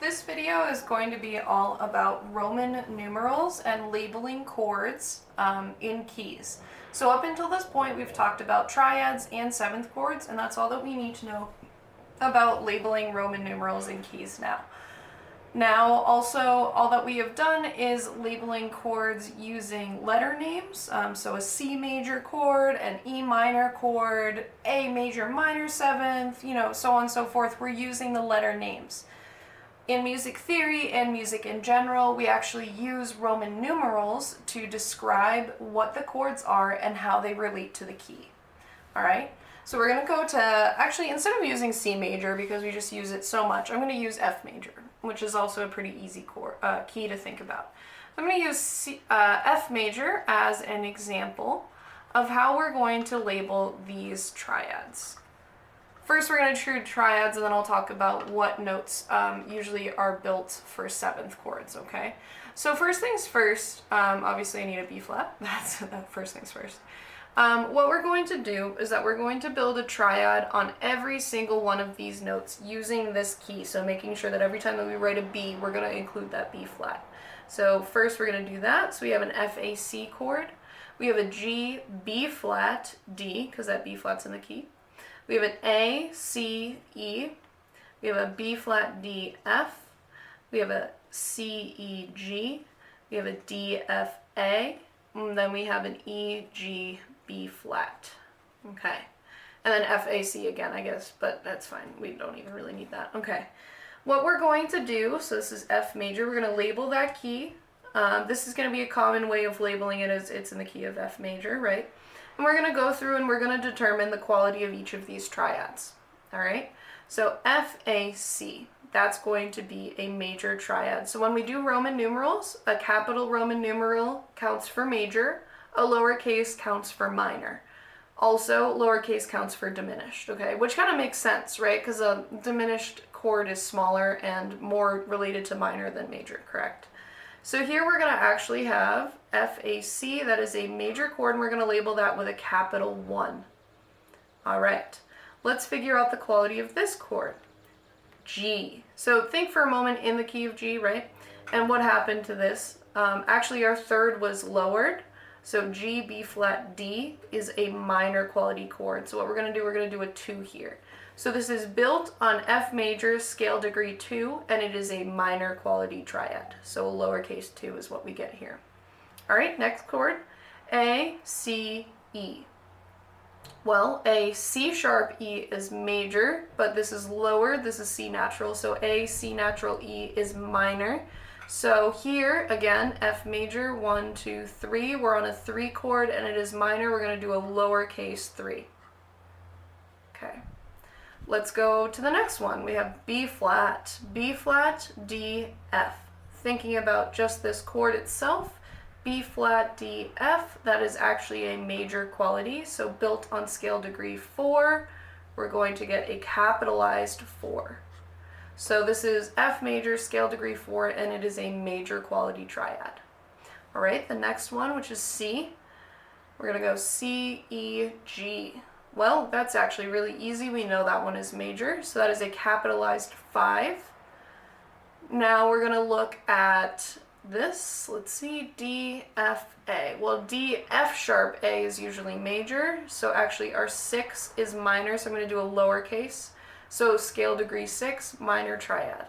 This video is going to be all about Roman numerals and labeling chords in keys. So up until this point, we've talked about triads and seventh chords, and that's all that we need to know about labeling Roman numerals in keys now. Now, also, all that we have done is labeling chords using letter names. So a C major chord, an E minor chord, A major minor seventh, so on and so forth. We're using the letter names. In music theory and music in general, we actually use Roman numerals to describe what the chords are and how they relate to the key. All right? So we're going to go to, actually, instead of using C major, because we just use it so much, I'm going to use F major, which is also a pretty easy key to think about. I'm going to use F major as an example of how we're going to label these triads. First, we're going to treat triads, and then I'll talk about what notes usually are built for seventh chords, okay? So first things first, obviously I need a B flat. That's first things first. What we're going to do is that we're going to build a triad on every single one of these notes using this key. So making sure that every time that we write a B, we're going to include that B flat. So first we're going to do that. So we have an F, A, C chord. We have a G, B flat, D, because that B flat's in the key. We have an A, C, E. We have a B flat, D, F. We have a C, E, G. We have a D, F, A. And then we have an E, G, B flat. Okay. And then F, A, C again, I guess, but that's fine. We don't even really need that. Okay. What we're going to do, so this is F major, we're going to label that key. This is going to be a common way of labeling it, as it's in the key of F major, right? And we're going to go through and we're going to determine the quality of each of these triads. All right? So F, A, C, that's going to be a major triad. So when we do Roman numerals, a capital Roman numeral counts for major, a lowercase counts for minor. Also, lowercase counts for diminished, okay? Which kind of makes sense, right? Because a diminished chord is smaller and more related to minor than major, correct? So here we're going to actually have F, A, C, that is a major chord, and we're going to label that with a capital 1. All right, let's figure out the quality of this chord, G. So think for a moment in the key of G, right? And what happened to this? Actually, our third was lowered. So G, B flat, D is a minor quality chord. So what we're going to do, we're going to do a 2 here. So this is built on F major, scale degree 2, and it is a minor quality triad. So a lowercase 2 is what we get here. All right, next chord, A, C, E. Well, a C sharp E is major, but this is lower. This is C natural. So A, C natural, E is minor. So here, again, F major, 1, 2, 3. We're on a 3 chord, and it is minor. We're going to do a lowercase 3. Okay. Let's go to the next one. We have B flat, D, F. Thinking about just this chord itself, B flat, D, F, that is actually a major quality. So built on scale degree 4, we're going to get a capitalized 4. So this is F major, scale degree 4, and it is a major quality triad. All right, the next one, which is C, we're going to go C, E, G. Well, that's actually really easy. We know that one is major, so that is a capitalized 5. Now we're going to look at this. Let's see, D, F, A. Well, D, F sharp A is usually major, so actually our 6 is minor, so I'm going to do a lowercase. So scale degree 6, minor triad.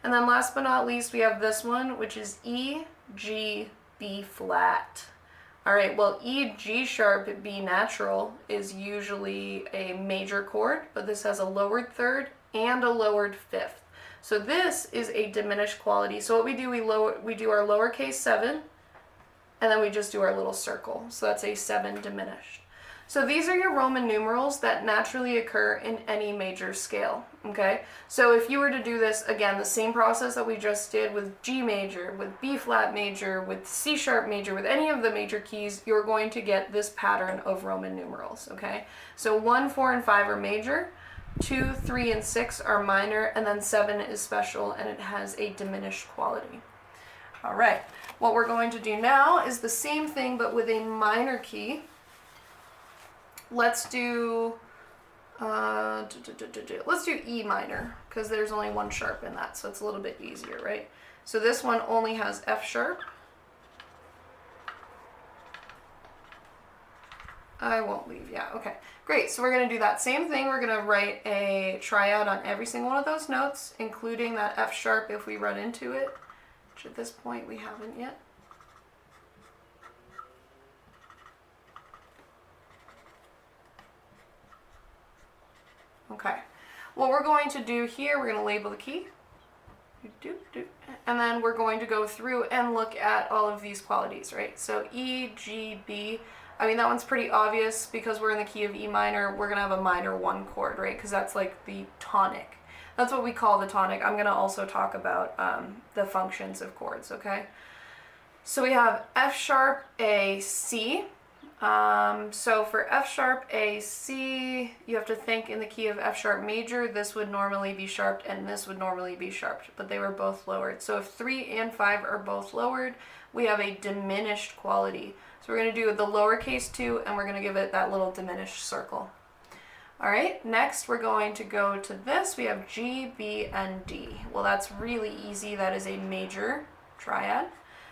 And then last but not least, we have this one, which is E, G, B flat. All right, well, E, G sharp, B natural is usually a major chord, but this has a lowered third and a lowered fifth. So this is a diminished quality. So what we do, we do our lowercase 7, and then we just do our little circle. So that's a 7 diminished. So these are your Roman numerals that naturally occur in any major scale, okay? So if you were to do this, again, the same process that we just did with G major, with B flat major, with C sharp major, with any of the major keys, you're going to get this pattern of Roman numerals, okay? So 1, 4, and 5 are major, 2, 3, and 6 are minor, and then 7 is special, and it has a diminished quality. All right, what we're going to do now is the same thing, but with a minor key. Let's do Let's do E minor, because there's only one sharp in that, so it's a little bit easier, right? So this one only has F sharp. I won't leave, yeah, okay. Great, so we're gonna do that same thing. We're gonna write a triad on every single one of those notes, including that F sharp if we run into it, which at this point we haven't yet. Okay, what we're going to do here, we're gonna label the key. And then we're going to go through and look at all of these qualities, right? So E, G, B. I mean, that one's pretty obvious because we're in the key of E minor. We're going to have a minor 1 chord, right? Because that's like the tonic. That's what we call the tonic. I'm going to also talk about the functions of chords, okay? So we have F sharp, A, C. So for F sharp, A, C, you have to think in the key of F sharp major. This would normally be sharped and this would normally be sharped, but they were both lowered. So if 3 and 5 are both lowered, we have a diminished quality. So we're going to do the lowercase 2 and we're going to give it that little diminished circle. All right, next we're going to go to this. We have G, B, and D. Well, that's really easy. That is a major triad.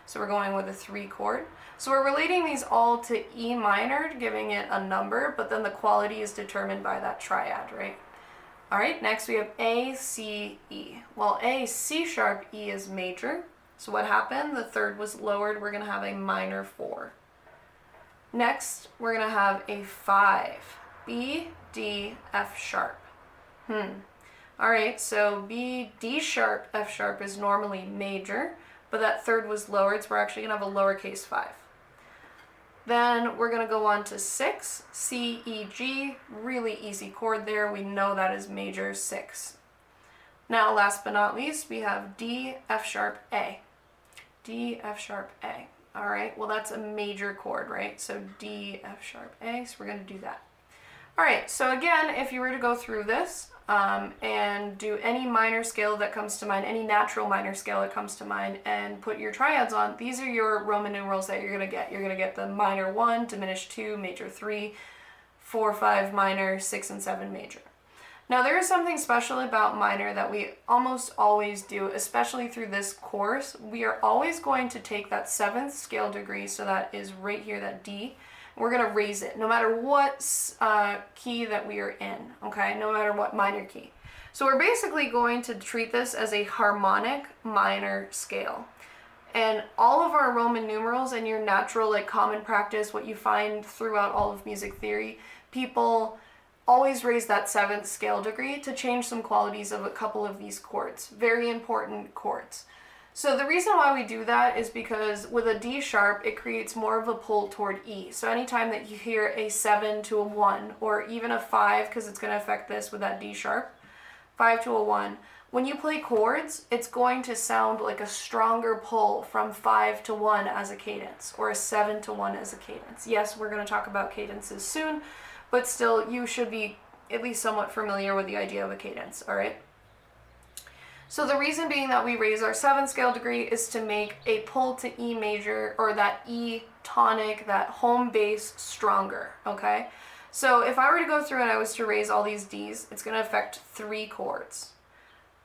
So we're going with a 3 chord. So we're relating these all to E minor, giving it a number, but then the quality is determined by that triad, right? All right, next we have A, C, E. Well, A, C sharp, E is major. So what happened? The third was lowered. We're going to have a minor 4. Next, we're going to have a 5. B, D, F sharp. All right, so B, D sharp, F sharp is normally major, but that third was lowered, so we're actually going to have a lowercase 5. Then we're going to go on to 6, C, E, G, really easy chord there. We know that is major 6. Now, last but not least, we have D, F sharp, A. D, F sharp, A. All right, well, that's a major chord, right? So D, F sharp, A, so we're going to do that. All right, so again, if you were to go through this and do any minor scale that comes to mind, any natural minor scale that comes to mind, and put your triads on, these are your Roman numerals that you're going to get. You're going to get the minor 1, diminished 2, major 3, 4, 5 minor, 6, and 7 major. Now, there is something special about minor that we almost always do, especially through this course. We are always going to take that 7th scale degree, so that is right here, that D. We're going to raise it no matter what key that we are in, okay? No matter what minor key. So we're basically going to treat this as a harmonic minor scale. And all of our Roman numerals and your natural, like, common practice, what you find throughout all of music theory, people always raise that 7th scale degree to change some qualities of a couple of these chords. Very important chords. So the reason why we do that is because with a D sharp, it creates more of a pull toward E. So anytime that you hear a 7 to a 1, or even a 5, because it's going to affect this with that D sharp, 5 to a 1, when you play chords, it's going to sound like a stronger pull from 5 to 1 as a cadence, or a 7 to 1 as a cadence. Yes, we're going to talk about cadences soon, but still, you should be at least somewhat familiar with the idea of a cadence, all right? So the reason being that we raise our 7th scale degree is to make a pull to E major, or that E tonic, that home bass, stronger, okay? So if I were to go through and I was to raise all these Ds, it's going to affect 3 chords.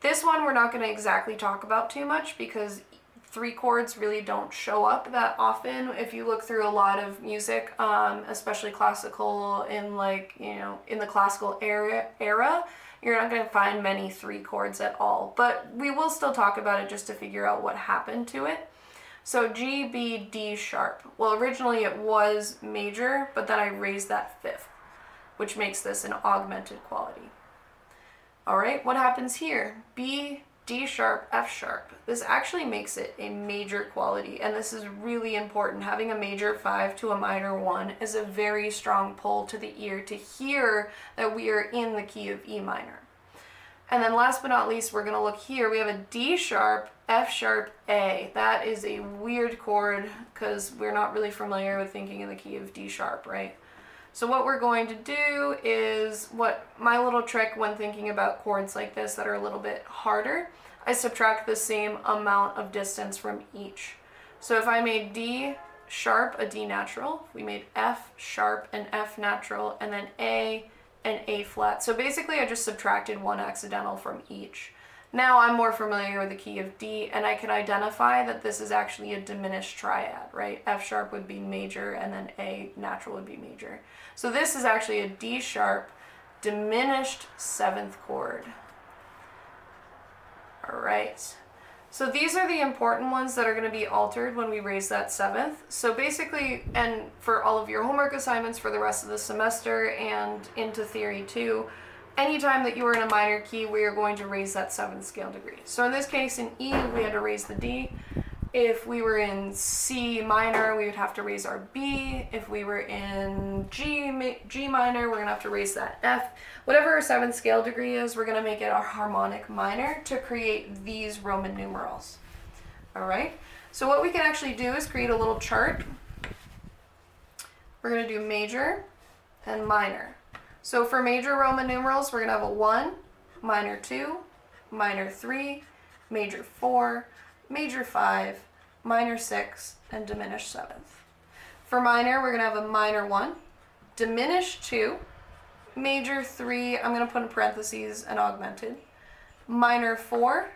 This one we're not going to exactly talk about too much because 3 chords really don't show up that often. If you look through a lot of music, especially classical, in the classical era, you're not going to find many 3 chords at all. But we will still talk about it just to figure out what happened to it. So G, B, D sharp. Well, originally it was major, but then I raised that 5th, which makes this an augmented quality. All right, what happens here? B, D sharp, F sharp. This actually makes it a major quality, and this is really important. Having a major 5 to a minor 1 is a very strong pull to the ear to hear that we are in the key of E minor. And then last but not least, we're going to look here. We have a D sharp, F sharp, A. That is a weird chord because we're not really familiar with thinking in the key of D sharp, right? So what we're going to do is, what my little trick when thinking about chords like this that are a little bit harder, I subtract the same amount of distance from each. So if I made D sharp a D natural, we made F sharp an F natural, and then A, an A flat. So basically I just subtracted one accidental from each. Now I'm more familiar with the key of D, and I can identify that this is actually a diminished triad, right? F sharp would be major, and then A natural would be major. So this is actually a D sharp diminished 7th chord. All right. So these are the important ones that are going to be altered when we raise that 7th. So basically, and for all of your homework assignments for the rest of the semester and into theory too, anytime that you are in a minor key, we are going to raise that 7th scale degree. So in this case, in E, we had to raise the D. If we were in C minor, we would have to raise our B. If we were in G minor, we're going to have to raise that F. Whatever our 7th scale degree is, we're going to make it a harmonic minor to create these Roman numerals. All right? So what we can actually do is create a little chart. We're going to do major and minor. So for major Roman numerals, we're going to have a 1, minor 2, minor 3, major 4, major 5, minor 6, and diminished 7th. For minor, we're going to have a minor 1, diminished 2, major 3, I'm going to put in parentheses and augmented, minor 4,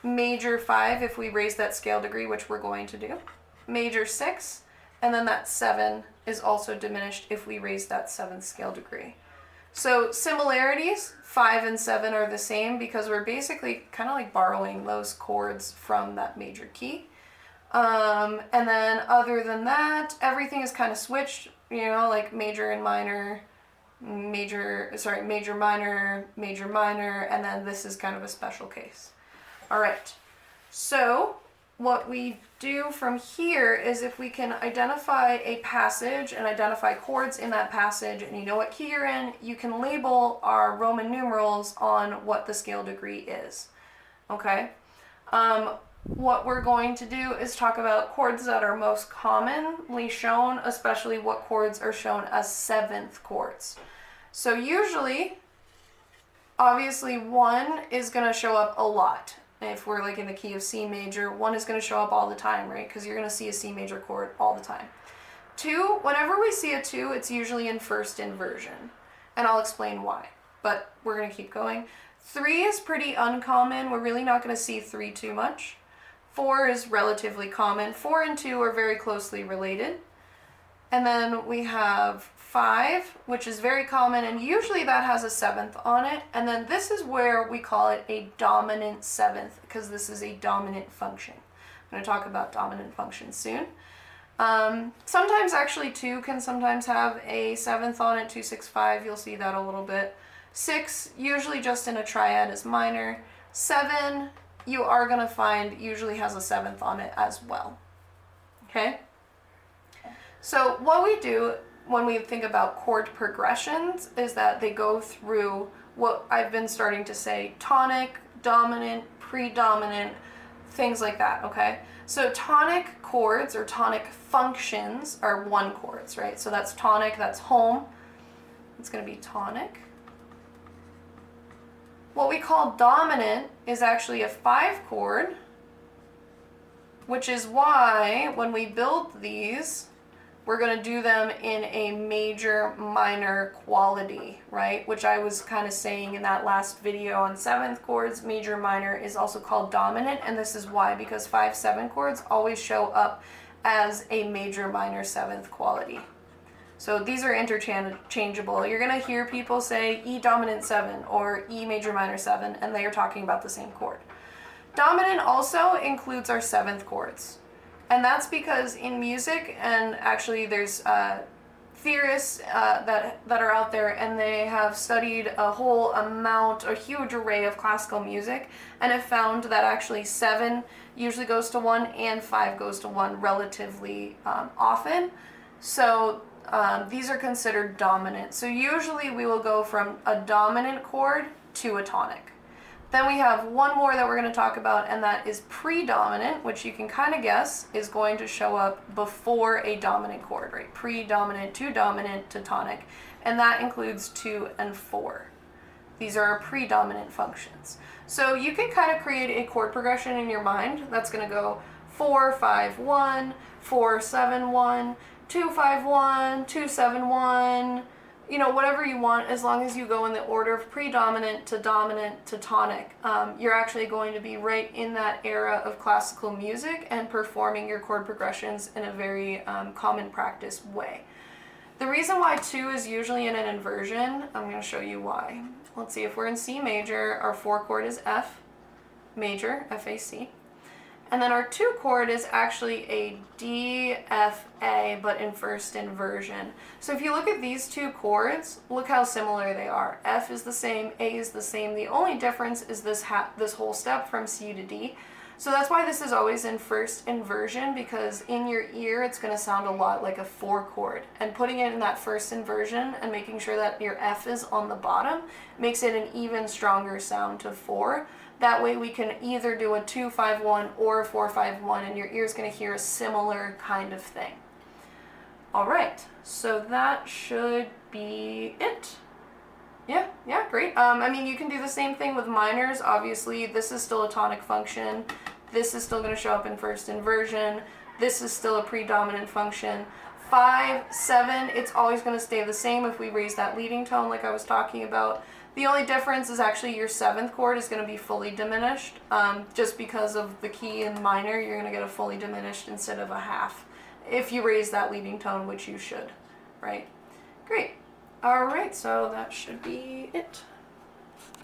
major 5 if we raise that scale degree, which we're going to do, major 6, and then that 7 is also diminished if we raise that 7th scale degree. So similarities, 5 and 7 are the same because we're basically kind of like borrowing those chords from that major key. And then other than that, everything is kind of switched, you know, like major and minor, major minor, major minor, and then this is kind of a special case. All right, so what we do from here is if we can identify a passage and identify chords in that passage and you know what key you're in, you can label our Roman numerals on what the scale degree is, okay? What we're going to do is talk about chords that are most commonly shown, especially what chords are shown as 7th chords. So usually, obviously 1 is going to show up a lot. If we're like in the key of C major, 1 is going to show up all the time, right? Because you're going to see a C major chord all the time. 2, whenever we see a 2, it's usually in first inversion. And I'll explain why, but we're going to keep going. 3 is pretty uncommon. We're really not going to see 3 too much. 4 is relatively common. 4 and 2 are very closely related. And then we have 5, which is very common, and usually that has a 7th on it. And then this is where we call it a dominant 7th, because this is a dominant function. I'm going to talk about dominant functions soon. Sometimes actually 2 can sometimes have a 7th on it, 2, 6, 5, you'll see that a little bit. 6, usually just in a triad is minor. 7, you are going to find usually has a 7th on it as well. Okay? So what we do when we think about chord progressions is that they go through what I've been starting to say, tonic, dominant, predominant, things like that, okay? So tonic chords or tonic functions are 1 chords, right? So that's tonic, that's home. It's going to be tonic. What we call dominant is actually a 5 chord, which is why when we build these, we're going to do them in a major minor quality, right? Which I was kind of saying in that last video on 7th chords, major minor is also called dominant, and this is why, because 5, 7 chords always show up as a major minor 7th quality. So these are interchangeable. You're going to hear people say E dominant 7 or E major minor 7, and they are talking about the same chord. Dominant also includes our 7th chords. And that's because in music, and actually there's theorists that are out there, and they have studied a whole amount, a huge array of classical music, and have found that actually 7 usually goes to 1 and 5 goes to 1 relatively often. So these are considered dominant. So usually we will go from a dominant chord to a tonic. Then we have one more that we're going to talk about, and that is predominant, which you can kind of guess is going to show up before a dominant chord, right? Predominant to dominant to tonic, and that includes 2 and 4. These are our predominant functions. So you can kind of create a chord progression in your mind that's going to go 4, 5, 1, 4, 7, 1, 2, 5, 1, 2, 7, 1, you know, whatever you want, as long as you go in the order of predominant to dominant to tonic, you're actually going to be right in that era of classical music and performing your chord progressions in a very common practice way. The reason why 2 is usually in an inversion, I'm going to show you why. Let's see, if we're in C major, our 4 chord is F major, F-A-C. And then our 2 chord is actually a D, F, A, but in first inversion. So if you look at these 2 chords, look how similar they are. F is the same, A is the same. The only difference is this whole step from C to D. So that's why this is always in first inversion, because in your ear it's going to sound a lot like a 4 chord. And putting it in that first inversion and making sure that your F is on the bottom makes it an even stronger sound to 4. That way we can either do a 2-5-1 or a 4-5-1, and your ear's going to hear a similar kind of thing. All right, so that should be it. Yeah, great. I mean, you can do the same thing with minors. Obviously, this is still a tonic function. This is still going to show up in first inversion. This is still a predominant function. 5, 7, it's always going to stay the same if we raise that leading tone like I was talking about. The only difference is actually your 7th chord is going to be fully diminished. Just because of the key in minor, you're going to get a fully diminished instead of a half. If you raise that leading tone, which you should, right? Great. All right, so that should be it.